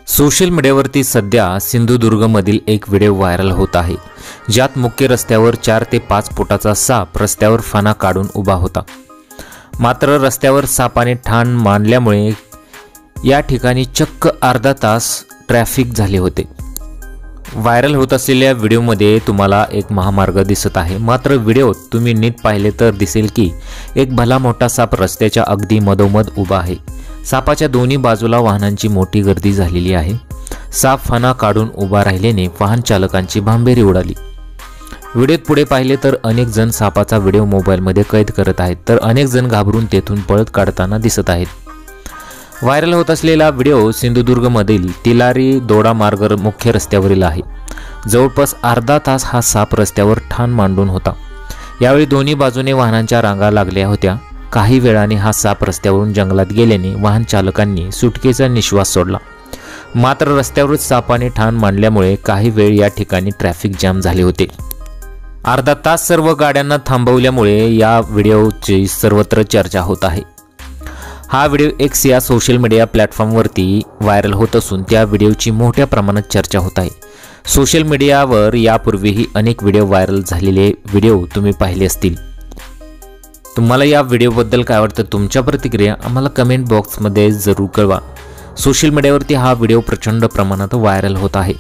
Social मीडियावरती सध्या सिंधुदुर्गमधील एक व्हिडिओ व्हायरल होत आहे, ज्यात मुख्य रस्त्यावर 4 ते 5 फुटाचा साप रस्त्यावर फणा काढून उभा होता। मात्र रस्त्यावर सापाने ठाण मांडल्यामुळे या ठिकाणी चक्क अर्धा तास ट्रॅफिक झाले होते। व्हायरल होत असलेल्या व्हिडिओमध्ये तुम्हाला एक महामार्ग दिसत आहे, मात्र व्हिडिओत तुम्ही नीट पाहिले तर दिसेल की एक भला मोठा साप रस्त्याच्या अगदी मधोमध उभा आहे। सापाच्या दोन्ही बाजूला वाहनांची मोठी गर्दी झालेली आहे। साप फणा काढून उभा राहिल्याने वाहन चालकांची भांबेरी उडाली। व्हिडिओत पुढे पाहिले तर अनेक जण सापाचा व्हिडिओ मोबाईलमध्ये कैद करत आहेत, तर अनेक जण घाबरून तेथून पळत काढताना दिसत आहेत। व्हायरल होत असलेला व्हिडिओ सिंधुदुर्गमधील तिलारी दोडा मार्ग मुख्य रस्त्यावरील आहे। जवळपास अर्धा तास हा साप रस्त्यावर ठाण मांडून होता। यावेळी दोन्ही बाजूने वाहनांच्या रांगा लागल्या होत्या। काही वेळाने हा साप रस्त्यावरून जंगलात गेल्याने वाहन चालकांनी सुटकेचा निश्वास सोडला। मात्र रस्त्यावरच सापाने ठाण मांडल्यामुळे काही वेळ या ठिकाणी ट्रॅफिक जाम झाले होते। अर्धा तास सर्व गाड्यांना थांबवल्यामुळे या व्हिडिओची सर्वत्र चर्चा होत आहे। हा व्हिडिओ एक्स या सोशल मीडिया प्लॅटफॉर्मवरती व्हायरल होत असून त्या व्हिडिओची मोठ्या प्रमाणात चर्चा होत आहे। सोशल मीडियावर यापूर्वीही अनेक व्हिडिओ व्हायरल झालेले व्हिडिओ तुम्ही पाहिले असतील। तुम्हाला या व्हिडिओबद्दल काय वाटतं, तुमच्या प्रतिक्रिया आम्हाला कमेंट बॉक्समध्ये जरूर कळवा। सोशल मीडियावरती हा व्हिडिओ प्रचंड प्रमाणात व्हायरल होत आहे।